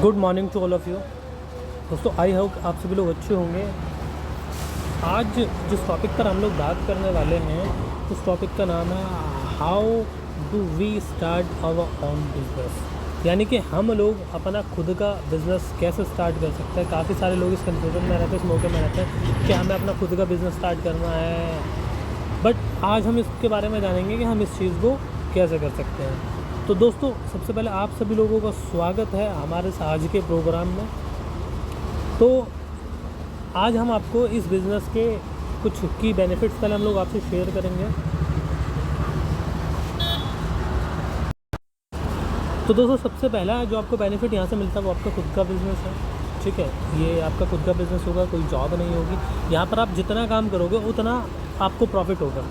Good morning to all of you. दोस्तों, I hope आप सभी लोग अच्छे होंगे। आज जिस टॉपिक पर हम लोग बात करने वाले हैं उस टॉपिक का नाम है how do we start our own business, यानी कि हम लोग अपना खुद का बिज़नेस कैसे स्टार्ट कर सकते हैं। काफ़ी सारे लोग इस कन्फ्यूजन में रहते हैं, इस मौके में रहते हैं कि हमें अपना खुद का बिज़नेस स्टार्ट करना है, बट आज हम इसके बारे में जानेंगे कि हम इस चीज़ को कैसे कर सकते हैं। तो दोस्तों, सबसे पहले आप सभी लोगों का स्वागत है हमारे आज के प्रोग्राम में। तो आज हम आपको इस बिज़नेस के कुछ की बेनिफिट्स पहले हम लोग आपसे शेयर करेंगे। तो दोस्तों, सबसे पहला जो आपको बेनिफिट यहाँ से मिलता है वो आपका खुद का बिज़नेस है। ठीक है, ये आपका खुद का बिज़नेस होगा, कोई जॉब नहीं होगी। यहाँ पर आप जितना काम करोगे उतना आपको प्रॉफिट होगा।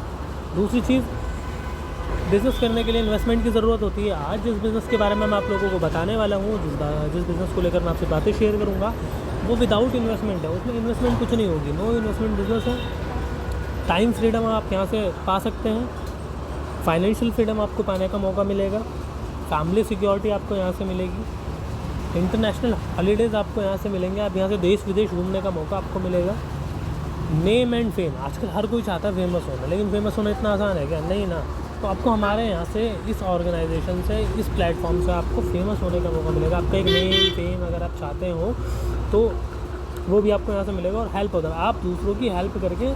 दूसरी चीज़, बिज़नेस करने के लिए इन्वेस्टमेंट की ज़रूरत होती है। आज जिस बिज़नेस के बारे में मैं आप लोगों को बताने वाला हूँ, जिस बिज़नेस को लेकर मैं आपसे बातें शेयर करूँगा, वो विदाउट इन्वेस्टमेंट है। उसमें इन्वेस्टमेंट कुछ नहीं होगी, नो इन्वेस्टमेंट बिज़नेस है। टाइम फ्रीडम आप यहाँ से पा सकते हैं, फाइनेंशियल फ्रीडम आपको पाने का मौका मिलेगा, फैमिली सिक्योरिटी आपको यहाँ से मिलेगी, इंटरनेशनल हॉलीडेज़ आपको यहाँ से मिलेंगे, आप यहाँ से देश विदेश घूमने का मौका आपको मिलेगा। नेम एंड फेम, आजकल हर कोई चाहता है फेमस होना, लेकिन फेमस होना इतना आसान है क्या? नहीं ना। तो आपको हमारे यहाँ से, इस ऑर्गेनाइजेशन से, इस प्लेटफॉर्म से आपको फेमस होने का मौका मिलेगा। आपका एक नेम फेम अगर आप चाहते हो तो वो भी आपको यहाँ से मिलेगा। और हेल्प होता है, आप दूसरों की हेल्प करके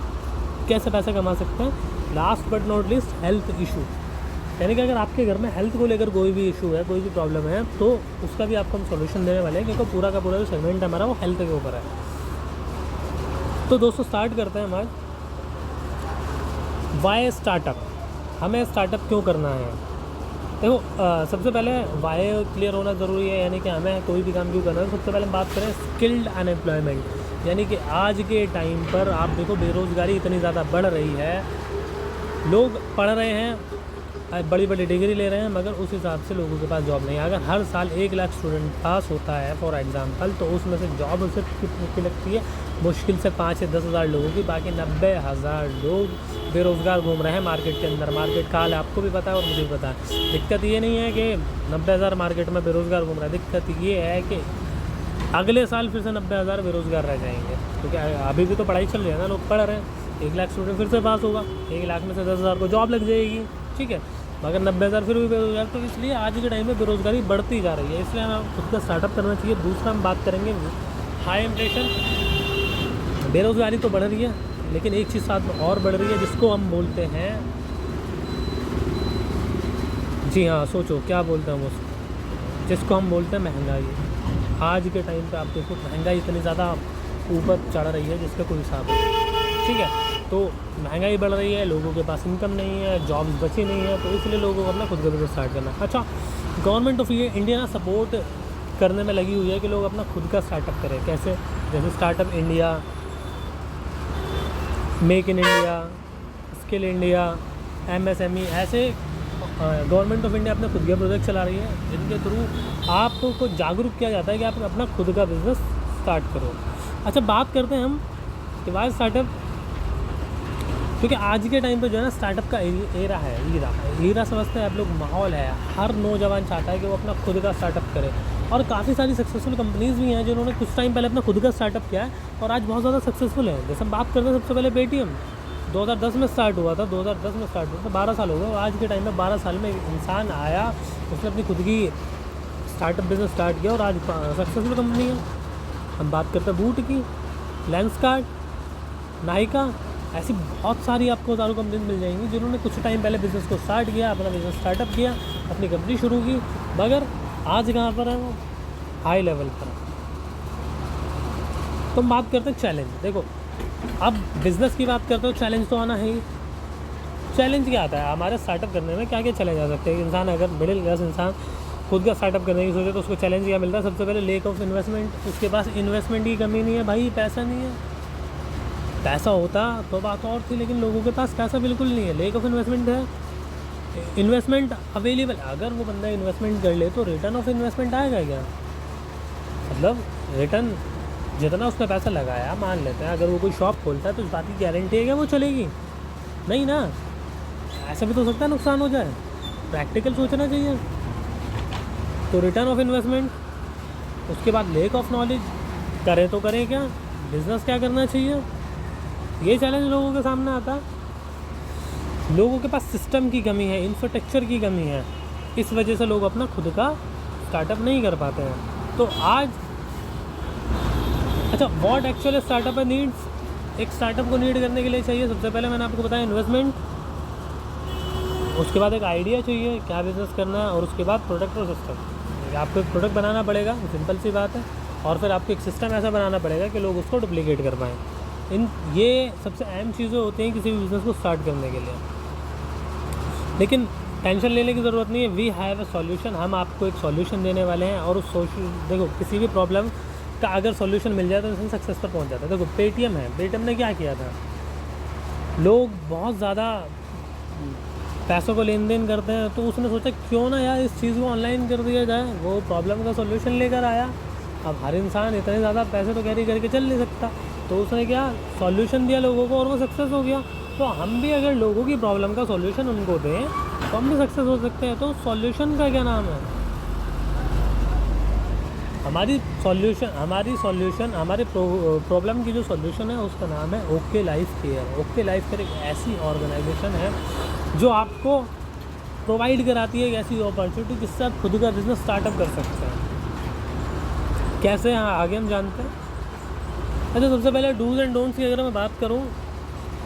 कैसे पैसा कमा सकते हैं। Last but not least, health issue, यानी कि अगर आपके घर में हेल्थ को लेकर कोई भी इशू है, कोई भी प्रॉब्लम है, तो उसका भी आपको हम सॉल्यूशन देने वाले हैं, क्योंकि पूरा का पूरा जो सेगमेंट है हमारा वो हेल्थ के ऊपर है। तो दोस्तों, स्टार्ट करते हैं हम आज। वाई स्टार्टअप, हमें स्टार्टअप क्यों करना है? देखो, सबसे पहले वाई क्लियर होना ज़रूरी है, यानी कि हमें कोई भी काम क्यों करना है। सबसे पहले हम बात करें स्किल्ड अनएम्प्लॉयमेंट, यानी कि आज के टाइम पर आप देखो बेरोज़गारी इतनी ज़्यादा बढ़ रही है। लोग पढ़ रहे हैं, बड़ी बड़ी डिग्री ले रहे हैं, मगर उस हिसाब से लोगों के पास जॉब नहीं है। अगर हर साल 1 लाख स्टूडेंट पास होता है फॉर एग्ज़ाम्पल, तो उसमें से जॉब सिर्फ कितनी लगती है? मुश्किल से 5 से 10 हज़ार लोगों की। बाकी 90,000 लोग बेरोज़गार घूम रहे हैं मार्केट के अंदर। मार्केट का हाल आपको भी पता है और मुझे भी पता है। दिक्कत ये नहीं है कि 90,000 मार्केट में बेरोज़गार घूम रहा है, दिक्कत ये है कि अगले साल फिर से 90,000 बेरोज़गार रह जाएंगे, क्योंकि अभी भी तो पढ़ाई चल रही है ना, लोग पढ़ रहे हैं। 1 लाख स्टूडेंट फिर से पास होगा, 1 लाख में से 10,000 को जॉब लग जाएगी, ठीक है, मगर 90,000 फिर भी बेरोज़गार। तो इसलिए आज के टाइम में बेरोज़गारी बढ़ती जा रही है, इसलिए हमें खुद का स्टार्टअप करना चाहिए। दूसरा हम बात करेंगे हाई इन्फ्लेशन। बेरोज़गारी तो बढ़ रही है, लेकिन एक चीज़ साथ में और बढ़ रही है, जिसको हम बोलते हैं, जी हाँ, सोचो क्या बोलते हैं उसको, जिसको हम बोलते हैं महंगाई। आज के टाइम पे आप देखो महंगाई इतनी ज़्यादा ऊपर चढ़ रही है जिसका कोई हिसाब नहीं, ठीक है। तो महंगाई बढ़ रही है, लोगों के पास इनकम नहीं है, जॉब्स बची नहीं है, तो इसलिए लोगों को अपना खुद का बिज़नेस स्टार्ट करना है। अच्छा, गवर्नमेंट ऑफ इंडिया ना सपोर्ट करने में लगी हुई है कि लोग अपना खुद का स्टार्टअप करें। कैसे? जैसे startup India, make in India, skill India, MSME, ऐसे गवर्नमेंट ऑफ इंडिया अपने खुद के प्रोजेक्ट चला रही है, जिनके थ्रू आपको जागरूक किया जाता है कि आप अपना खुद का बिज़नेस स्टार्ट करो। अच्छा, बात करते हैं हम कि वाई स्टार्टअप, क्योंकि आज के टाइम पे जो है ना स्टार्टअप का हीरा समझते हैं आप लोग, माहौल है। हर नौजवान चाहता है कि वो अपना खुद का स्टार्टअप करे, और काफ़ी सारी सक्सेसफुल कंपनीज़ भी हैं जिन्होंने कुछ टाइम पहले अपना खुद का स्टार्टअप किया है और आज बहुत ज़्यादा सक्सेसफुल है। जैसे हम बात करते हैं सबसे पहले पेटीएम, 2010 में स्टार्ट हुआ था, 2010 में स्टार्ट हुआ था, 12 साल हो गए। और आज के टाइम में 12 साल में एक इंसान आया, उसने अपनी खुद की स्टार्टअप बिज़नेस स्टार्ट किया और आज सक्सेसफुल कंपनी है। हम बात करते हैं बूट की, लेंसकार्ट, नायका, ऐसी बहुत सारी आपको हज़ारों कंपनी मिल जाएंगी जिन्होंने कुछ टाइम पहले बिज़नेस को स्टार्ट किया, अपना बिज़नेस स्टार्टअप किया, अपनी कंपनी शुरू की, मगर आज कहाँ पर है? वो हाई लेवल पर। तो हम बात करते हैं चैलेंज। देखो, अब बिज़नेस की बात करते हो, चैलेंज तो आना है ही। चैलेंज क्या आता है हमारे स्टार्टअप करने में? क्या क्या चैलेंज आ सकते हैं? इंसान अगर मिडिल क्लास इंसान खुद का स्टार्टअप करने की सोचे तो उसको चैलेंज क्या मिलता है? सबसे पहले लेक ऑफ इन्वेस्टमेंट। उसके पास इन्वेस्टमेंट की कमी नहीं है भाई, पैसा नहीं है। पैसा होता तो बात और थी, लेकिन लोगों के पास पैसा बिल्कुल नहीं है, लेक ऑफ इन्वेस्टमेंट है। इन्वेस्टमेंट अवेलेबल, अगर वो बंदा इन्वेस्टमेंट कर ले तो रिटर्न ऑफ इन्वेस्टमेंट आएगा क्या? मतलब रिटर्न जितना उसने पैसा लगाया, मान लेते हैं अगर वो कोई शॉप खोलता है तो इस बात की गारंटी है क्या वो चलेगी? नहीं ना, ऐसा भी तो हो सकता है नुकसान हो जाए। प्रैक्टिकल सोचना चाहिए। तो रिटर्न ऑफ इन्वेस्टमेंट उसके बाद लेक ऑफ नॉलेज, करें तो करें क्या, बिज़नेस क्या करना चाहिए, ये चैलेंज लोगों के सामने आता है। लोगों के पास सिस्टम की कमी है, इंफ्रास्ट्रक्चर की कमी है, इस वजह से लोग अपना खुद का स्टार्टअप नहीं कर पाते हैं। तो आज अच्छा, व्हाट एक्चुअली स्टार्टअप नीड्स, एक स्टार्टअप को नीड करने के लिए चाहिए सबसे पहले मैंने आपको बताया इन्वेस्टमेंट, उसके बाद एक आइडिया चाहिए क्या बिज़नेस करना है, और उसके बाद प्रोडक्ट और सिस्टम। आपको एक प्रोडक्ट बनाना पड़ेगा, सिंपल सी बात है, और फिर आपको एक सिस्टम ऐसा बनाना पड़ेगा कि लोग उसको डुप्लीकेट कर पाएँ। ये सबसे अहम चीज़ें होती हैं किसी भी बिज़नेस को स्टार्ट करने के लिए। लेकिन टेंशन लेने की ज़रूरत नहीं है, वी हैव अ सॉल्यूशन, हम आपको एक सॉल्यूशन देने वाले हैं। और उस देखो, किसी भी प्रॉब्लम का अगर सॉल्यूशन मिल जाए तो इंसान सक्सेस पर पहुंच जाता है। देखो पेटीएम है, पेटीएम ने क्या किया था, लोग बहुत ज़्यादा पैसों को लेन देन करते हैं, तो उसने सोचा क्यों ना यार इस चीज़ को ऑनलाइन कर दिया जाए, वो प्रॉब्लम का सॉल्यूशन लेकर आया। अब हर इंसान इतने ज़्यादा पैसे तो कैरी करके चल नहीं सकता, तो उसने क्या सॉल्यूशन दिया लोगों को और वो सक्सेस हो गया। तो हम भी अगर लोगों की प्रॉब्लम का सॉल्यूशन उनको दें तो हम भी सक्सेस हो सकते हैं। तो सॉल्यूशन का क्या नाम है, हमारी प्रॉब्लम की जो सॉल्यूशन है उसका नाम है okay life care. Okay life care एक ऐसी ऑर्गेनाइजेशन है जो आपको प्रोवाइड कराती है एक ऐसी अपॉर्चुनिटी जिससे आप खुद का बिज़नेस स्टार्टअप कर सकते हैं। कैसे, हाँ आगे हम जानते हैं। अच्छा, सबसे पहले डूज़ एंड डोंट्स की अगर मैं बात करूँ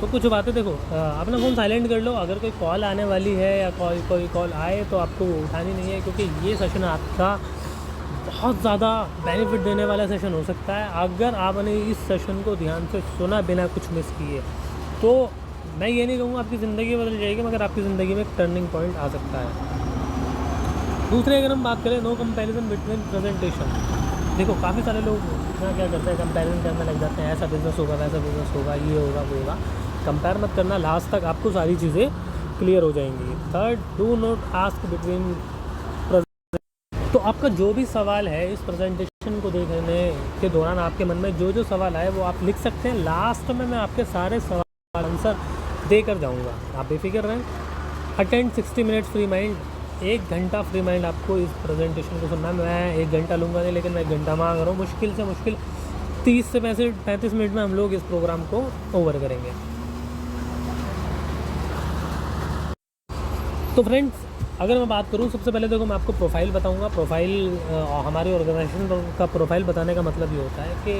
तो कुछ बातें देखो, अपना फ़ोन साइलेंट कर लो, अगर कोई कॉल आने वाली है या कोई कॉल आए तो आपको उठानी नहीं है, क्योंकि ये सेशन आपका बहुत ज़्यादा बेनिफिट देने वाला सेशन हो सकता है। अगर आपने इस सेशन को ध्यान से सुना बिना कुछ मिस किए तो मैं ये नहीं कहूँगा आपकी ज़िंदगी बदल जाएगी, मगर आपकी ज़िंदगी में एक टर्निंग पॉइंट आ सकता है। दूसरे अगर हम बात करें, नो कंपैरिजन बिटवीन प्रेजेंटेशन। देखो काफ़ी सारे लोग इतना क्या करते हैं, कंपैरिजन करने लग जाते हैं, ऐसा बिज़नेस होगा, वैसा बिज़नेस होगा, ये होगा, वो होगा। कंपेयर मत करना, लास्ट तक आपको सारी चीज़ें क्लियर हो जाएंगी। Third, do not ask between. तो आपका जो भी सवाल है इस प्रेजेंटेशन को देखने के दौरान आपके मन में जो जो सवाल आए वो आप लिख सकते हैं। लास्ट में मैं आपके सारे सवाल आंसर देकर जाऊंगा, आप बेफिक्र रहें। अटेंड 60 मिनट्स फ्री माइंड, 1 घंटा फ्री माइंड आपको इस प्रेजेंटेशन को सुनना है। मैं 1 घंटा लूँगा नहीं, लेकिन मैं 1 घंटा मांग रहा हूँ। मुश्किल से मुश्किल 30 से 35 मिनट में हम लोग इस प्रोग्राम को ओवर करेंगे। तो फ्रेंड्स, अगर मैं बात करूँ, सबसे पहले देखो मैं आपको प्रोफाइल बताऊंगा। प्रोफाइल हमारे ऑर्गेनाइजेशन का प्रोफाइल बताने का मतलब ये होता है कि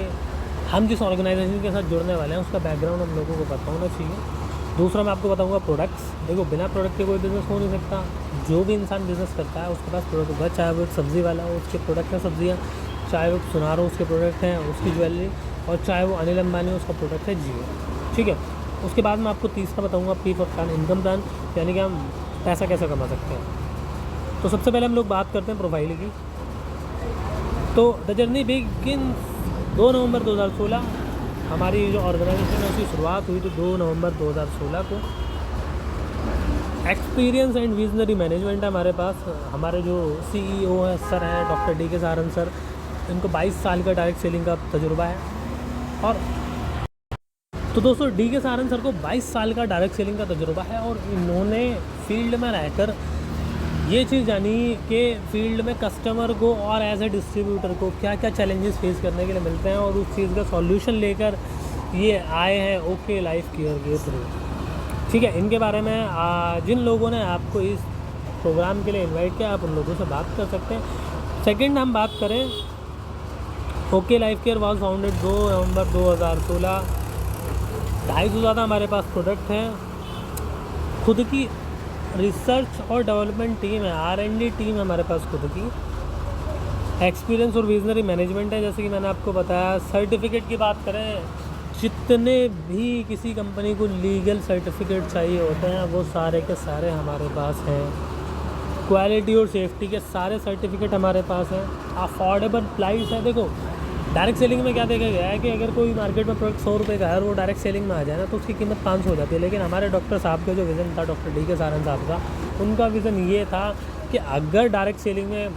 हम जिस ऑर्गेनाइजेशन के साथ जुड़ने वाले हैं उसका बैकग्राउंड हम लोगों को पता होना चाहिए। दूसरा मैं आपको बताऊंगा प्रोडक्ट्स। देखो बिना प्रोडक्ट के कोई बिज़नेस हो नहीं सकता। जो भी इंसान बिज़नेस करता है उसके पास प्रोडक्ट होगा, चाहे वो एक सब्ज़ी वाला हो उसके प्रोडक्ट हैं सब्ज़ियाँ, चाहे वो सुनार हो उसके प्रोडक्ट हैं उसकी ज्वेलरी, और चाहे वो अनिल अंबानी हो उसका प्रोडक्ट है जियो। ठीक है, उसके बाद मैं आपको तीसरा बताऊँगा P for plan, income plan, यानी कि हम पैसा कैसे कमा सकते हैं। तो सबसे पहले हम लोग बात करते हैं प्रोफाइल की। तो द जर्नी बिगिंस 2 नवंबर 2016। हमारी जो ऑर्गेनाइजेशन है उसकी शुरुआत हुई तो 2 नवंबर 2016 को। एक्सपीरियंस एंड विजनरी मैनेजमेंट है हमारे पास। हमारे जो CEO हैं सर हैं डॉक्टर DK सारंग सर, इनको 22 साल का डायरेक्ट सेलिंग का तजुर्बा है। और तो दोस्तों DK सारंग सर को 22 साल का डायरेक्ट सेलिंग का तजुर्बा है, और इन्होंने फील्ड में रहकर ये चीज़ जानी कि फील्ड में कस्टमर को और एज ए डिस्ट्रीब्यूटर को क्या क्या चैलेंजेस फेस करने के लिए मिलते हैं, और उस चीज़ का सॉल्यूशन लेकर ये आए हैं ओके लाइफ केयर के थ्रू। ठीक है, इनके बारे में जिन लोगों ने आपको इस प्रोग्राम के लिए इनवाइट किया आप उन लोगों से बात कर सकते हैं। सेकंड हम बात करें, okay life care was founded 2 नवंबर 2016। 250 से ज़्यादा हमारे पास प्रोडक्ट हैं। खुद की रिसर्च और डेवलपमेंट टीम है, R&D टीम है हमारे पास खुद की। एक्सपीरियंस और विजनरी मैनेजमेंट है, जैसे कि मैंने आपको बताया। सर्टिफिकेट की बात करें, जितने भी किसी कंपनी को लीगल सर्टिफिकेट चाहिए होते हैं वो सारे के सारे हमारे पास हैं। क्वालिटी और सेफ्टी के सारे सर्टिफिकेट हमारे पास हैं। अफोर्डेबल प्राइस है। देखो डायरेक्ट सेलिंग में क्या देखा गया है कि अगर कोई मार्केट में प्रोडक्ट 100 रुपये का है और वो डायरेक्ट सेलिंग में आ जाए ना तो उसकी कीमत 500 हो जाती है। लेकिन हमारे डॉक्टर साहब का जो विज़न था, डॉक्टर DK सारंग साहब का, उनका विज़न ये था कि अगर डायरेक्ट सेलिंग में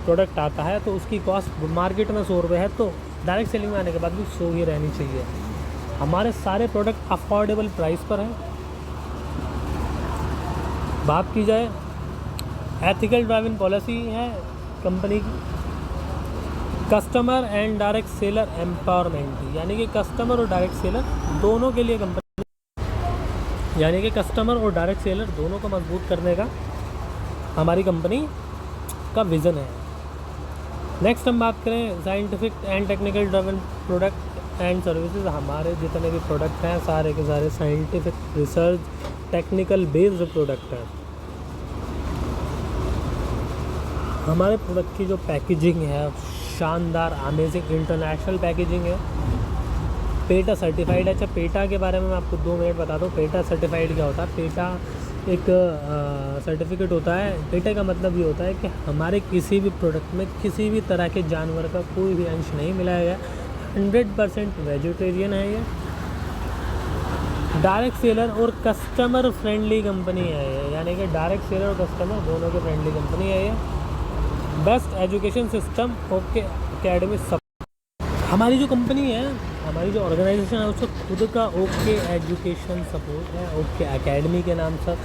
प्रोडक्ट आता है तो उसकी कॉस्ट मार्केट में 100 रुपये है, तो डायरेक्ट सेलिंग में आने के बाद भी 100 ही रहनी चाहिए। हमारे सारे प्रोडक्ट अफोर्डेबल प्राइस पर हैं। बात की जाए, एथिकल ड्राइविंग पॉलिसी है कंपनी की। Customer and direct seller empowerment, यानी कि कस्टमर और डायरेक्ट सेलर दोनों के लिए कंपनी, यानी कि कस्टमर और डायरेक्ट सेलर दोनों को मजबूत करने का हमारी कंपनी का विज़न है। नेक्स्ट हम बात करें scientific and technical driven product and services. हमारे जितने भी प्रोडक्ट हैं सारे के सारे scientific research technical based product हैं। हमारे प्रोडक्ट की जो पैकेजिंग है शानदार अमेजिंग इंटरनेशनल पैकेजिंग है, पेटा सर्टिफाइड है। अच्छा, पेटा के बारे में मैं आपको 2 मिनट बता दूँ। पेटा सर्टिफाइड क्या होता है? पेटा एक सर्टिफिकेट होता है। पेटा का मतलब ये होता है कि हमारे किसी भी प्रोडक्ट में किसी भी तरह के जानवर का कोई भी अंश नहीं मिलाया गया, 100% वेजिटेरियन है ये, डायरेक्ट सेलर और कस्टमर फ्रेंडली कंपनी है ये, यानी कि डायरेक्ट सेलर और कस्टमर दोनों की फ्रेंडली कंपनी है ये। Best education system okay academy सब। हमारी जो कंपनी है, हमारी जो ऑर्गेनाइजेशन है उसका खुद का ओके एजुकेशन सपोर्ट है, ओके एकेडमी के नाम से,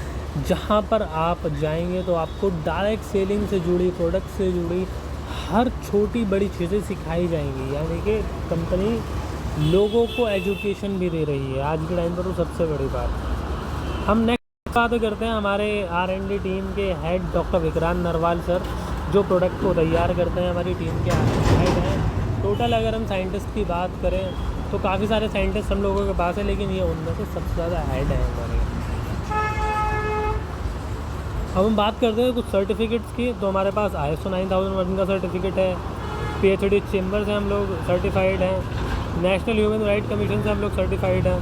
जहाँ पर आप जाएंगे तो आपको डायरेक्ट सेलिंग से जुड़ी, प्रोडक्ट से जुड़ी हर छोटी बड़ी चीज़ें सिखाई जाएंगी, यानी कि कंपनी लोगों को एजुकेशन भी दे रही है आज के टाइम पर। तो सबसे बड़ी बात हम नेक्स्ट बात करते हैं हमारे R&D टीम के head doctor Vikrant Narwal sir, जो प्रोडक्ट को तैयार करते हैं, हमारी टीम के हेड हैं। टोटल अगर हम साइंटिस्ट की बात करें तो काफ़ी सारे साइंटिस्ट हम लोगों के पास है, लेकिन ये उनमें से सबसे ज़्यादा हेड है हमारे। अब हम बात करते हैं कुछ सर्टिफिकेट्स की, तो हमारे पास ISO 9001 का सर्टिफिकेट है, PhD चेम्बर से हम लोग सर्टिफाइड हैं, नेशनल ह्यूमन राइट कमीशन से हम लोग सर्टिफाइड हैं,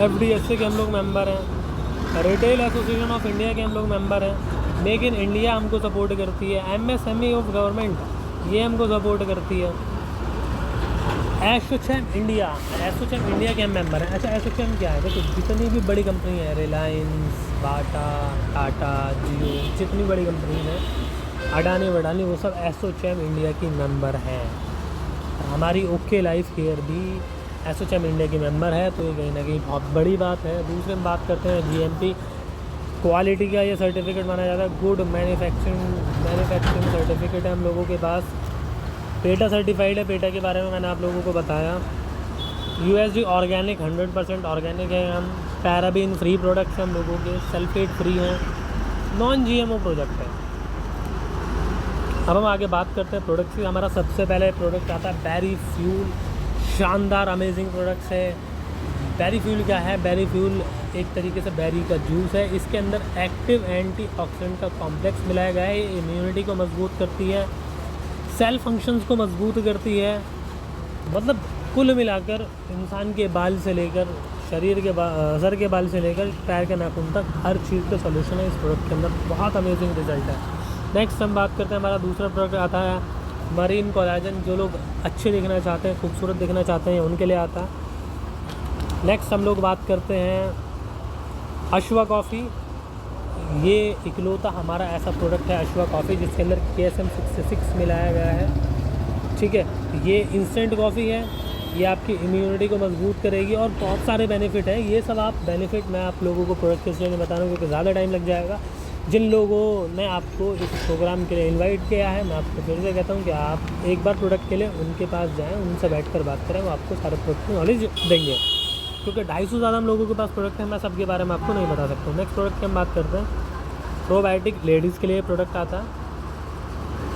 FDSA के हम लोग मेंबर हैं, रिटेल एसोसिएशन ऑफ इंडिया के हम लोग मेंबर हैं, मेक इन इंडिया हमको सपोर्ट करती है, MSME ऑफ गवर्नमेंट ये हमको सपोर्ट करती है, एसोचैम इंडिया के हम मेंबर हैं। अच्छा, एसोचैम क्या है? देखो, जितनी भी बड़ी कंपनी है, रिलायंस, बाटा, टाटा, जियो, जितनी बड़ी कंपनी है, अडानी वडानी, वो सब एसोचैम इंडिया की मेंबर हैं। हमारी ओके लाइफ केयर भी एसोचैम इंडिया की मेंबर है, तो ये कहीं ना कहीं बहुत बड़ी बात है। दूसरे हम बात करते हैं GMP क्वालिटी का ये सर्टिफिकेट माना जाता है, गुड मैन्युफैक्चरिंग सर्टिफिकेट है हम लोगों के पास। पेटा सर्टिफाइड है, पेटा के बारे में मैंने आप लोगों को बताया। USG ऑर्गेनिक 100% ऑर्गेनिक है हम, पैराबीन फ्री प्रोडक्ट्स हैं हम लोगों के, सल्फेट फ्री हैं, नॉन GMO प्रोडक्ट है। अब हम आगे बात करते हैं प्रोडक्ट्स की। हमारा सबसे पहले प्रोडक्ट आता है बेरी फ्यूल, शानदार अमेजिंग प्रोडक्ट्स है। बेरी फ्यूल क्या है? बेरी फ्यूल एक तरीके से बेरी का जूस है, इसके अंदर एक्टिव एंटीऑक्सीडेंट का कॉम्प्लेक्स मिलाया गया है, ये इम्यूनिटी को मजबूत करती है, सेल फंक्शंस को मजबूत करती है, मतलब कुल मिलाकर इंसान के बाल से लेकर शरीर के सर के बाल से लेकर पैर के नाखून तक हर चीज़ का सोल्यूशन है इस प्रोडक्ट के अंदर, बहुत अमेजिंग रिजल्ट है। नेक्स्ट हम बात करते हैं, हमारा दूसरा प्रोडक्ट आता है मरीन कोलाजन, जो लोग अच्छे दिखना चाहते हैं, खूबसूरत दिखना चाहते हैं, उनके लिए आता है। नेक्स्ट हम लोग बात करते हैं अश्वा कॉफ़ी, ये इकलौता हमारा ऐसा प्रोडक्ट है अश्वा कॉफ़ी जिसके अंदर KSM 66 मिलाया गया है, ठीक है। ये इंस्टेंट कॉफ़ी है, ये आपकी इम्यूनिटी को मजबूत करेगी और बहुत सारे बेनिफिट हैं। ये सब आप बेनिफिट मैं आप लोगों को प्रोडक्ट के इसलिए नहीं बता रहा हूँ क्योंकि ज़्यादा टाइम लग जाएगा। जिन लोगों ने आपको इस प्रोग्राम के लिए इन्वाइट किया है, मैं आपको फिर से कहता हूँ कि आप एक बार प्रोडक्ट के लिए उनके पास जाएँ, उनसे बैठ कर बात करें, वो आपको सारे प्रोडक्ट की नॉलेज देंगे, क्योंकि 250 से ज़्यादा हम लोगों के पास प्रोडक्ट हैं, मैं सबके बारे में आपको नहीं बता सकता हूँ। नेक्स्ट प्रोडक्ट की हम बात करते हैं, प्रोबायोटिक लेडीज़ के लिए प्रोडक्ट आता है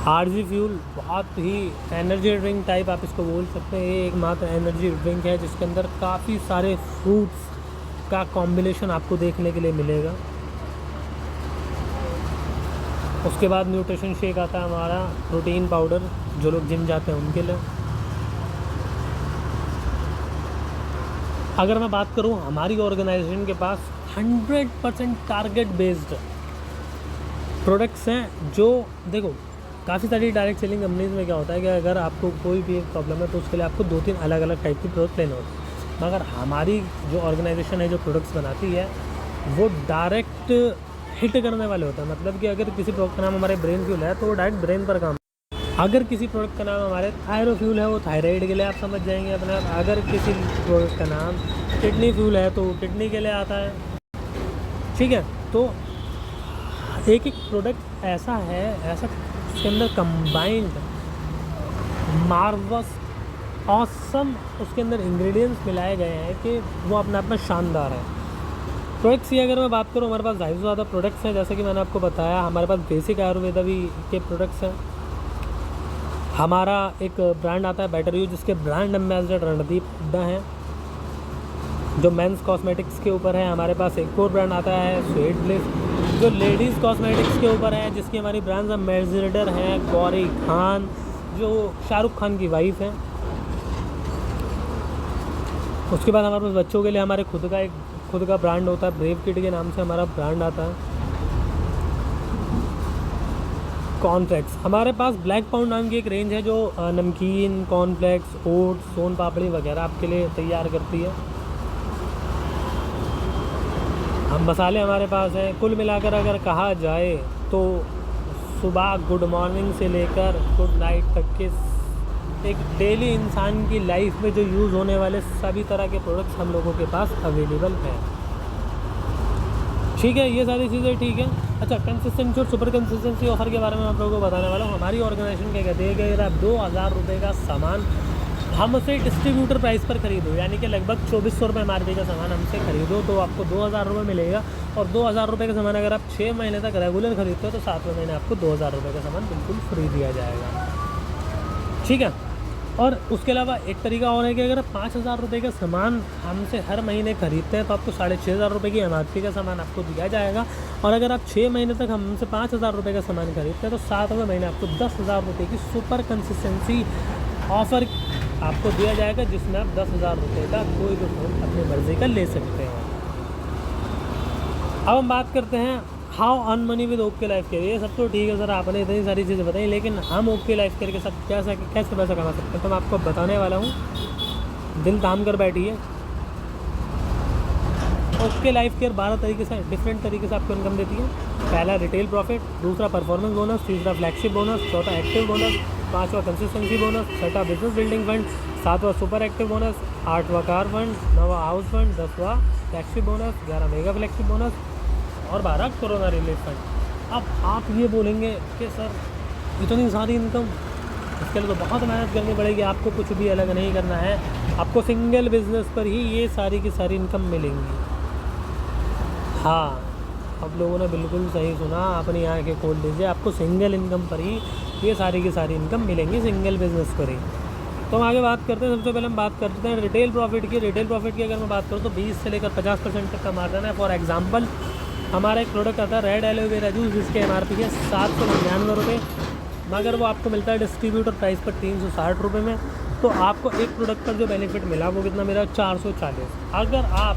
RG फ्यूल, बहुत ही एनर्जी ड्रिंक टाइप आप इसको बोल सकते हैं। ये एकमात्र एनर्जी ड्रिंक है जिसके अंदर काफ़ी सारे फ्रूट्स का कॉम्बिनेशन आपको देखने के लिए मिलेगा। उसके बाद न्यूट्रिशन शेक आता है हमारा, प्रोटीन पाउडर, जो लोग जिम जाते हैं उनके लिए। अगर मैं बात करूं, हमारी ऑर्गेनाइजेशन के पास 100% टारगेट बेस्ड प्रोडक्ट्स हैं। जो देखो, काफ़ी सारी डायरेक्ट सेलिंग कंपनीज़ में क्या होता है कि अगर आपको कोई भी एक प्रॉब्लम है तो उसके लिए आपको 2-3 अलग अलग टाइप की प्रोडक्ट लेने होते हैं, मगर हमारी जो ऑर्गेनाइजेशन है जो प्रोडक्ट्स बनाती है वो डायरेक्ट हिट करने वाले होते हैं। मतलब कि अगर किसी प्रोडक्ट का नाम हमारे ब्रेन फ्यूल है तो वो डायरेक्ट ब्रेन पर काम, अगर किसी प्रोडक्ट का नाम हमारे थायरो फ्यूल है वो थायराइड के लिए आप समझ जाएंगे अपने आप, अगर किसी प्रोडक्ट का नाम किडनी फ्यूल है तो वो किडनी के लिए आता है, ठीक है। तो एक एक प्रोडक्ट ऐसा है, ऐसा उसके अंदर कंबाइंड मार्वस ऑसम उसके अंदर इंग्रेडिएंट्स मिलाए गए हैं कि वो अपने आप में शानदार है। प्रोडक्ट्स की अगर मैं बात करूँ, हमारे पास 250 से ज़्यादा प्रोडक्ट्स हैं। जैसे कि मैंने आपको बताया, हमारे पास बेसिक आयुर्वेदा भी के प्रोडक्ट्स हैं। हमारा एक ब्रांड आता है बेटर यू, जिसके ब्रांड एम्बेसडर रणदीप हुड्डा हैं, जो मेंस कॉस्मेटिक्स के ऊपर है। हमारे पास एक और ब्रांड आता है स्वीट ब्लिस, जो लेडीज़ कॉस्मेटिक्स के ऊपर है, जिसकी हमारी ब्रांड एम्बेसडर हैं गौरी खान, जो शाहरुख खान की वाइफ हैं। उसके बाद हमारे पास बच्चों के लिए हमारे खुद का ब्रांड होता है, ब्रेव किड के नाम से हमारा ब्रांड आता है। कॉर्नफ्लेक्स, हमारे पास ब्लैक पाउंड नाम की एक रेंज है जो नमकीन, कॉर्नफ्लेक्स, ओट्स, सोन पापड़ी वगैरह आपके लिए तैयार करती है। हम मसाले हमारे पास हैं। कुल मिलाकर अगर कहा जाए तो सुबह गुड मॉर्निंग से लेकर गुड नाइट तक के एक डेली इंसान की लाइफ में जो यूज़ होने वाले सभी तरह के प्रोडक्ट्स हम लोगों के पास अवेलेबल हैं। ठीक है, ये सारी चीज़ें ठीक है। अच्छा, कंसिस्टेंसी और सुपर कंसिस्टेंसी ऑफर के बारे में आप लोगों को बताने वाला हूँ। हमारी ऑर्गेनाइजेशन क्या कहती है कि अगर आप 2000 रुपये का सामान हमसे डिस्ट्रीब्यूटर प्राइस पर खरीदो, यानी कि लगभग 2400 रुपये MRP का सामान हमसे खरीदो, तो आपको 2000 रुपये मिलेगा। और 2000 रुपये का सामान अगर आप 6 महीने तक रेगुलर खरीदते हो तो 7वें महीने आपको 2000 रुपये का सामान बिल्कुल फ्री दिया जाएगा। ठीक है। और उसके अलावा एक तरीका और है कि अगर आप 5000 रुपये का सामान हमसे हर महीने खरीदते हैं तो आपको 6500 रुपये की MRP का सामान आपको दिया जाएगा। और अगर आप 6 महीने तक हमसे 5000 रुपये का सामान खरीदते हैं तो 7वें महीने आपको 10,000 रुपये की सुपर कंसिस्टेंसी ऑफ़र आपको दिया जाएगा, जिसमें आप 10,000 रुपये का कोई भी फ़ोन अपनी मर्ज़ी का ले सकते हैं। अब हम बात करते हैं how earn money with okay life care. ये सब तो ठीक है सर, आपने इतनी सारी चीज़ें बताई, लेकिन हम ओके लाइफ केयर के साथ कैसे पैसा कमा सकते हैं, तो मैं आपको बताने वाला हूँ। दिल थाम कर बैठिए। ओके लाइफ केयर 12 तरीके से, डिफरेंट तरीके से आपको इनकम देती है। पहला रिटेल प्रॉफिट, दूसरा परफॉर्मेंस बोनस, तीसरा फ्लैगशिप बोनस, चौथा एक्टिव बोनस, पाँचवा कंसिस्टेंसी बोनस, छठा बिजनेस बिल्डिंग फंड, सातवां सुपर एक्टिव बोनस, आठवां कार फंड, नौवां हाउस फंड, 10वां flagship bonus, 11 mega flagship bonus और 12 कोरोना रिलीफ फंड। अब आप ये बोलेंगे कि सर इतनी सारी इनकम, इसके लिए तो बहुत मेहनत करनी पड़ेगी, आपको कुछ भी अलग नहीं करना है, आपको सिंगल बिजनेस पर ही ये सारी की सारी इनकम मिलेंगी। हाँ, आप लोगों ने बिल्कुल सही सुना, अपनी आँखें खोल लीजिए, आपको सिंगल इनकम पर ही ये सारी की सारी इनकम मिलेंगी, सिंगल बिजनेस पर ही। तो हम आगे बात करते हैं। सबसे पहले हम बात करते हैं रिटेल प्रॉफिट की। रिटेल प्रॉफिट की अगर मैं बात करूँ तो 20 से लेकर 50% तक का मार्जिन है। फॉर एग्जांपल, हमारा एक प्रोडक्ट आता है रेड एलोवेरा जूस, जिसके MRP है 799 रुपये, मगर वो आपको मिलता है डिस्ट्रीब्यूटर प्राइस पर 360 रुपये में। तो आपको एक प्रोडक्ट पर जो बेनिफिट मिला वो कितना मिला, 440। अगर आप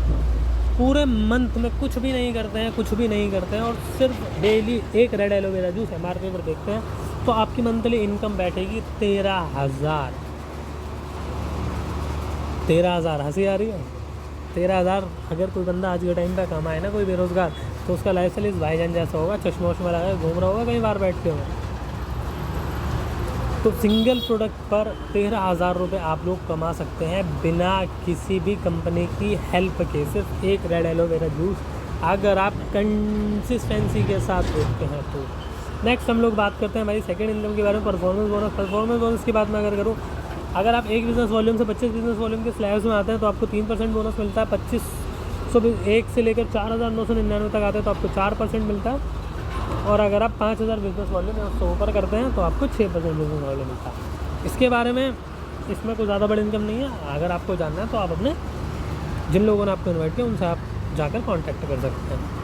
पूरे मंथ में कुछ भी नहीं करते हैं और सिर्फ डेली एक रेड एलोवेरा जूस MRP पर देखते हैं, तो आपकी मंथली इनकम बैठेगी 13,000। 13,000, हंसी आ रही है? 13,000 अगर कोई बंदा आज के टाइम पे कमाए ना, कोई बेरोज़गार, तो उसका लाइफ स्टाइल इस भाईजान जैसा होगा, चश्मा वश्मा लगा घूम रहा होगा कहीं बाहर बैठ के होगा। तो सिंगल प्रोडक्ट पर 13,000 रुपये आप लोग कमा सकते हैं बिना किसी भी कंपनी की हेल्प के, सिर्फ एक रेड एलोवेरा जूस अगर आप कंसिस्टेंसी के साथ देखते हैं तो। नेक्स्ट हम लोग बात करते हैं हमारी सेकंड इनकम के बारे में, परफॉर्मेंस बोनस। परफॉर्मेंस बोनस की बात मैं अगर करूँ, अगर आप एक बिज़नेस वॉल्यूम से 25 बिज़नेस वॉल्यूम के स्लैब्स में आते हैं तो आपको 3% बोनस मिलता है। 2501 से लेकर 4,999 तक आते हैं तो आपको 4% मिलता है। और अगर आप 5,000 बिज़नेस वॉल्यूम या उससे ऊपर करते हैं तो आपको 6% बिज़नेस वॉल्यूम मिलता है। इसके बारे में, इसमें कोई ज़्यादा बड़ी इनकम नहीं है। अगर आपको जानना है तो आप अपने जिन लोगों ने आपको इन्वाइट किया उनसे आप जाकर कॉन्टैक्ट कर सकते हैं।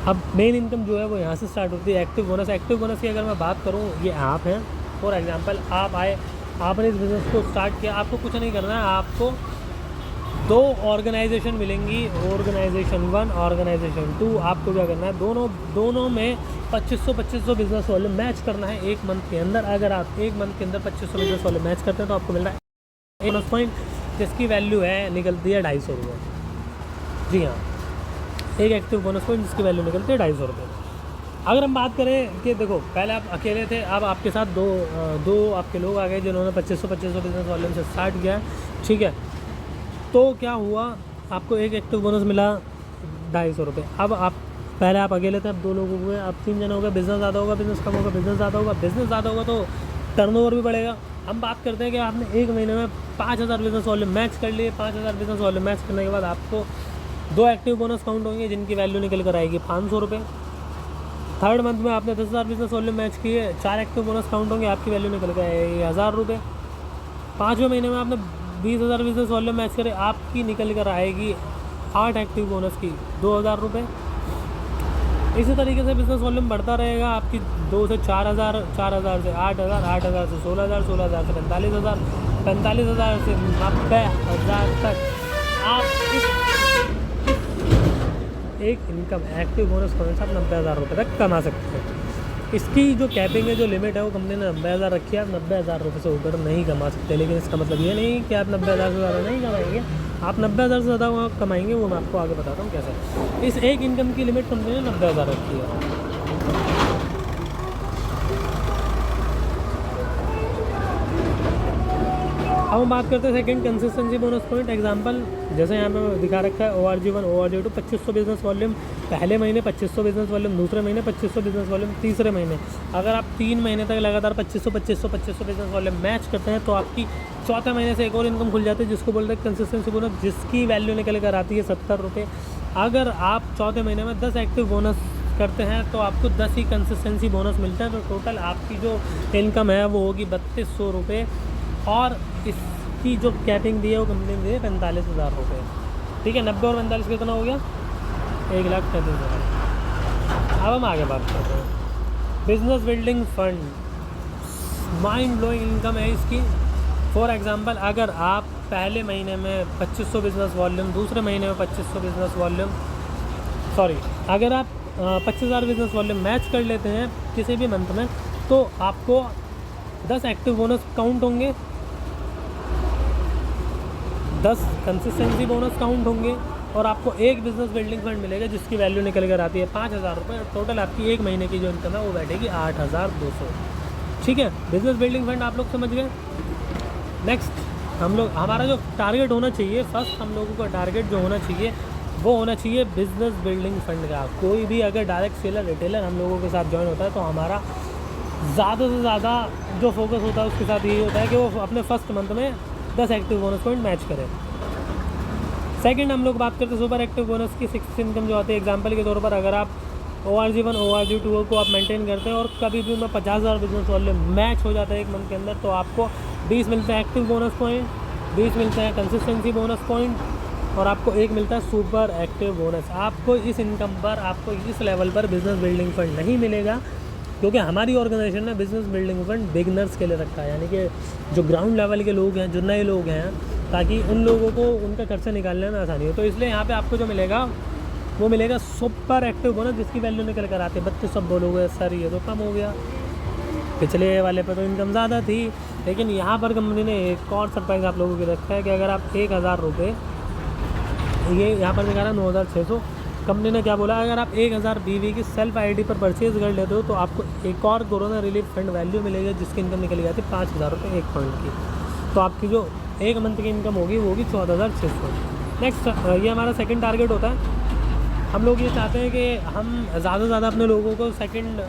अब मेन इनकम जो है वो यहाँ से स्टार्ट होती है। एक्टिव बोनस, एक्टिव बोनस की अगर मैं बात करूँ, ये ऐप है। फॉर एग्जांपल, आप आए, आपने इस बिज़नेस को स्टार्ट किया, आपको कुछ नहीं करना है, आपको 2 ऑर्गेनाइजेशन मिलेंगी, ऑर्गेनाइजेशन 1, ऑर्गेनाइजेशन 2। आपको क्या करना है, दोनों में 2500 बिज़नेस वॉल्यूम मैच करना है एक मंथ के अंदर। अगर आप एक मंथ के अंदर 2500 बिज़नेस वॉल्यूम मैच करते हैं तो आपको मिल रहा है बोनस पॉइंट, जिसकी वैल्यू है निकलती है 250 रुपये। जी हाँ, एक एक्टिव बोनस पॉइंट जिसकी वैल्यू निकलती है 250 रुपये। अगर हम बात करें कि देखो, पहले आप अकेले थे, अब आपके साथ दो आपके लोग आ गए जिन्होंने 2500 बिज़नेस वॉल्यूम से स्टार्ट किया है। ठीक है, तो क्या हुआ, आपको एक एक्टिव बोनस मिला 250 रुपये। अब आप पहले आप अकेले थे, अब 2 लोग हुए, अब 3 जने हो गए। बिज़नेस ज़्यादा होगा, बिज़नेस कम होगा, बिज़नेस ज़्यादा होगा तो टर्नओवर भी बढ़ेगा, हम बात करते हैं कि आपने एक महीने में 5,000 बिजनेस वॉल्यूम मैच कर लिए। 5,000 बिजनेस वॉल्यूम मैच करने के बाद आपको 2 एक्टिव बोनस काउंट होंगे जिनकी वैल्यू निकल कर आएगी 500 रुपये। थर्ड मंथ में आपने 10,000 बिजनेस वॉल्यूम मैच किए, 4 एक्टिव बोनस काउंट होंगे, आपकी वैल्यू निकल कर आएगी 1,000 रुपये। 5वें महीने में आपने 20,000 बिजनेस वॉल्यूम मैच करे, आपकी निकल कर आएगी 8 एक्टिव बोनस की 2,000 रुपये। इसी तरीके से बिजनेस वॉल्यूम बढ़ता रहेगा आपकी 2 से 4,000, 4,000 से 8,000, 8,000 से 16,000, 16,000 से 45,000, 45,000 से 90,000 तक आप इस एक इनकम एक्टिव बोनस करने से आप 90,000 रुपये तक कमा सकते हैं। इसकी जो कैपिंग है, जो लिमिट है, वो कंपनी ने 90,000 रखी है। आप 90,000 रुपये से ऊपर नहीं कमा सकते, लेकिन इसका मतलब ये नहीं कि आप 90,000 से ज़्यादा नहीं कमाएंगे। आप 90,000 से ज़्यादा कमाएंगे, वो मैं आपको आगे बताता हूँ कैसे। इस एक इनकम की लिमिट कंपनी ने 90,000 रखी है। अब हम बात करते हैं second consistency bonus point. Example जैसे यहाँ पे दिखा रखा है ORG1 ORG2 2500 बिजनेस वॉल्यूम पहले महीने, 2500 बिजनेस वॉल्यूम दूसरे महीने, 2500 बिजनेस वॉल्यूम तीसरे महीने। अगर आप 3 महीने तक लगातार 2500 बिजनेस वॉल्यूम मैच करते हैं तो आपकी चौथे महीने से एक और इनकम खुल जाती है जिसको बोलते हैं कंसिस्टेंसी बोनस, जिसकी वैल्यू निकल कर आती है 70 रुपये। अगर आप चौथे महीने में 10 एक्टिव बोनस करते हैं तो आपको 10 ही कंसिस्टेंसी बोनस मिलता है। तो टोटल आपकी जो इनकम है वो होगी 3200 रुपये, और इसकी जो कैपिंग दी है वो कंपनी ने दी है 45,000 रुपये। ठीक है, 90 और 45 कितना हो गया? 1,35,000। अब हम आगे बात करते हैं business building fund. Mind blowing income है इसकी। फॉर एग्जांपल, अगर आप पहले महीने में 2500 बिजनेस वॉल्यूम, दूसरे महीने में 2500 बिजनेस वॉल्यूम, अगर आप 25,000 बिजनेस वॉल्यूम मैच कर लेते हैं किसी भी मंथ में, तो आपको 10 एक्टिव बोनस काउंट होंगे, 10 कंसिस्टेंसी बोनस काउंट होंगे, और आपको एक बिजनेस बिल्डिंग फंड मिलेगा जिसकी वैल्यू निकल कर आती है 5,000 रुपये। टोटल आपकी एक महीने की जो इनकम है वो बैठेगी 8,200। ठीक है, बिजनेस बिल्डिंग फंड आप लोग समझ गए। नेक्स्ट हमारा जो टारगेट होना चाहिए, फर्स्ट हम लोगों का टारगेट जो होना चाहिए वो होना चाहिए बिजनेस बिल्डिंग फंड का। कोई भी अगर डायरेक्ट सेलर, रिटेलर हम लोगों के साथ ज्वाइन होता है तो हमारा ज़्यादा से ज़्यादा जो फोकस होता है उसके साथ यही होता है कि वो अपने फर्स्ट मंथ में 10 एक्टिव बोनस पॉइंट मैच करें। सेकंड हम लोग बात करते हैं सुपर एक्टिव बोनस की। 6 इनकम जो आती है, एग्जांपल के तौर पर अगर आप ORG1 ORG2 को आप मेंटेन करते हैं और कभी भी में 50,000 बिजनेस वॉल्यूम मैच हो जाता है एक मंथ के अंदर, तो आपको 20 मिलते हैं एक्टिव बोनस पॉइंट, 20 मिलते हैं कंसिस्टेंसी बोनस पॉइंट, और आपको 1 मिलता है सुपर एक्टिव बोनस। आपको इस इनकम पर, आपको इस लेवल पर बिजनेस बिल्डिंग फंड नहीं मिलेगा, क्योंकि हमारी ऑर्गेनाइजेशन ने बिजनेस बिल्डिंग फंड बिगनर्स के लिए रखा है, यानी कि जो ग्राउंड लेवल के लोग हैं, जो नए लोग हैं, ताकि उन लोगों को उनका खर्चा निकालने में आसानी हो। तो इसलिए यहाँ पे आपको जो मिलेगा वो मिलेगा सुपर एक्टिव बोनस, जिसकी वैल्यू निकल कर आती है 32। सब बोलोगे सर ये तो कम हो गया, पिछले वाले पर तो इनकम ज़्यादा थी। लेकिन यहाँ पर कंपनी ने एक और सरप्राइज़ आप लोगों के रखा है कि अगर आप 1,000 रुपये, ये यहाँ पर दिखा रहा है 9,600, कंपनी ने क्या बोला, अगर आप 1,000 BV की सेल्फ ID पर परचेज़ कर लेते हो तो आपको एक और कोरोना रिलीफ फंड वैल्यू मिलेगी जिसकी इनकम निकली जाती है 5,000 रुपये एक पॉइंट की। तो आपकी जो एक मंथ की इनकम होगी वो होगी 14,600। नेक्स्ट ये हमारा सेकंड टारगेट होता है। हम लोग ये चाहते हैं कि हम ज़्यादा से ज़्यादा अपने लोगों को second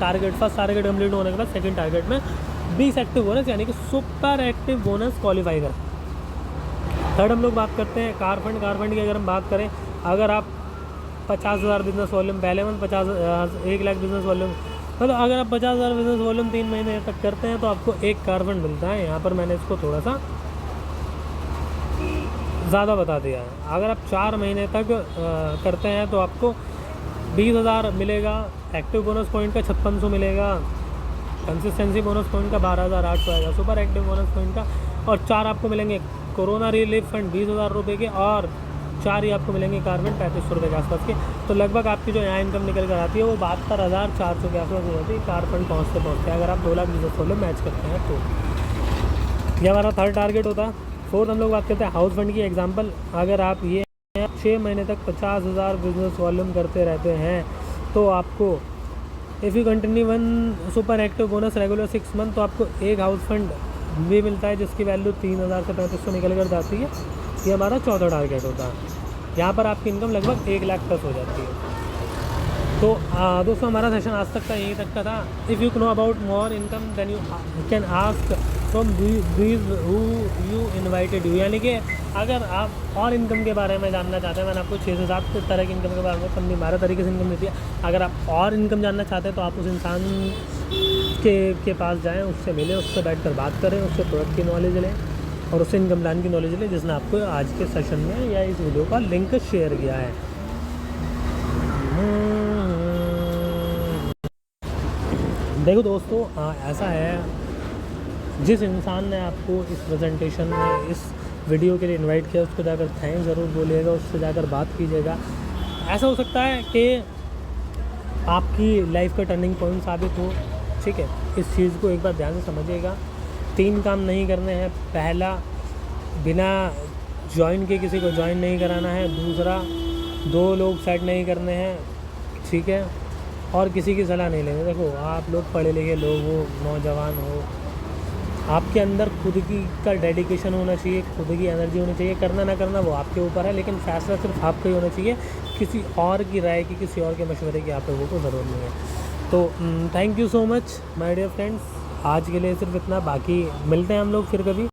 target, first target complete होने के बाद सेकंड टारगेट में 20 एक्टिव बोनस यानी कि सुपर एक्टिव बोनस क्वालिफाई करें। थर्ड हम लोग बात करते हैं कार फंड। कार फंड की अगर हम बात करें, अगर आप 50,000 बिजनेस वॉल्यूम पहले मंथ, 1 लाख बिजनेस वॉल्यूम, मतलब अगर आप 50,000 बिजनेस वॉल्यूम 3 महीने तक करते हैं तो आपको एक कार फंड मिलता है। यहाँ पर मैंने इसको थोड़ा सा ज़्यादा बता दिया है। अगर आप 4 महीने तक करते हैं तो आपको 20,000 मिलेगा, एक्टिव बोनस पॉइंट का 5600 मिलेगा, कंसिस्टेंसी बोनस पॉइंट का 12,800 आएगा, सुपर एक्टिव बोनस पॉइंट का, और 4 आपको मिलेंगे कोरोना रिलीफ फंड 20,000 रुपये के, और 4 ही आपको मिलेंगे कार फंड 3500 रुपये के आसपास के। तो लगभग आपकी जो यहाँ इनकम निकल कर आती है वो 72,400 के आसपास हो जाती है कार फंड पहुँचते अगर आप 2 लाख बिजनेस वॉल्यूम मैच करते हैं तो। ये हमारा थर्ड टारगेट होता है। फोर्थ हम लोग बात करते हैं हाउस फंड की। एग्जांपल, अगर आप ये 6 महीने तक 50,000 बिजनेस वॉल्यूम करते रहते हैं तो आपको if you continue 1 super active bonus regular 6 month, तो आपको एक हाउस फंड भी मिलता है जिसकी वैल्यू 3,000 से 3500 निकल कर जाती है। ये हमारा चौथा टारगेट होता है। यहाँ पर आपकी इनकम लगभग 1 लाख प्लस हो जाती है। तो दोस्तों हमारा सेशन आज तक का यहीं तक का था। If you know about more income then you can ask from these who you invited you, यानी कि अगर आप और इनकम के बारे में जानना चाहते हैं, मैंने आपको 6 से 7 तरह की इनकम के बारे में, कंपनी 12 तरीके से इनकम देती है। अगर आप और इनकम जानना चाहते हैं तो आप उस इंसान के पास जाएं, उससे मिलें, उससे बैठ कर बात करें, उससे प्रोडक्ट की नॉलेज लें और उससे इनकम प्लान की नॉलेज लें, जिसने आपको आज के सेशन में या इस वीडियो का लिंक शेयर किया है। देखो दोस्तों, ऐसा है, जिस इंसान ने आपको इस प्रेजेंटेशन में इस वीडियो के लिए इनवाइट किया उसको जाकर थैंक ज़रूर बोलिएगा, उससे जाकर बात कीजिएगा। ऐसा हो सकता है कि आपकी लाइफ का टर्निंग पॉइंट साबित हो, ठीक है। इस चीज़ को एक बार ध्यान से समझिएगा। 3 काम नहीं करने हैं। पहला, बिना ज्वाइन के किसी को ज्वाइन नहीं कराना है। दूसरा, 2 लोग सेट नहीं करने हैं, ठीक है, और किसी की सलाह नहीं लेनी। देखो, आप लोग पढ़े लिखे लोग हो, नौजवान हो, आपके अंदर खुद की का डेडिकेशन होना चाहिए, खुद की एनर्जी होनी चाहिए। करना ना करना वो आपके ऊपर है, लेकिन फ़ैसला सिर्फ आपका ही होना चाहिए। किसी और की राय की, किसी और के मशवरे की आप लोगों को ज़रूरत नहीं है। तो thank you so much my dear friends. आज के लिए सिर्फ इतना, बाकी मिलते हैं हम लोग फिर कभी।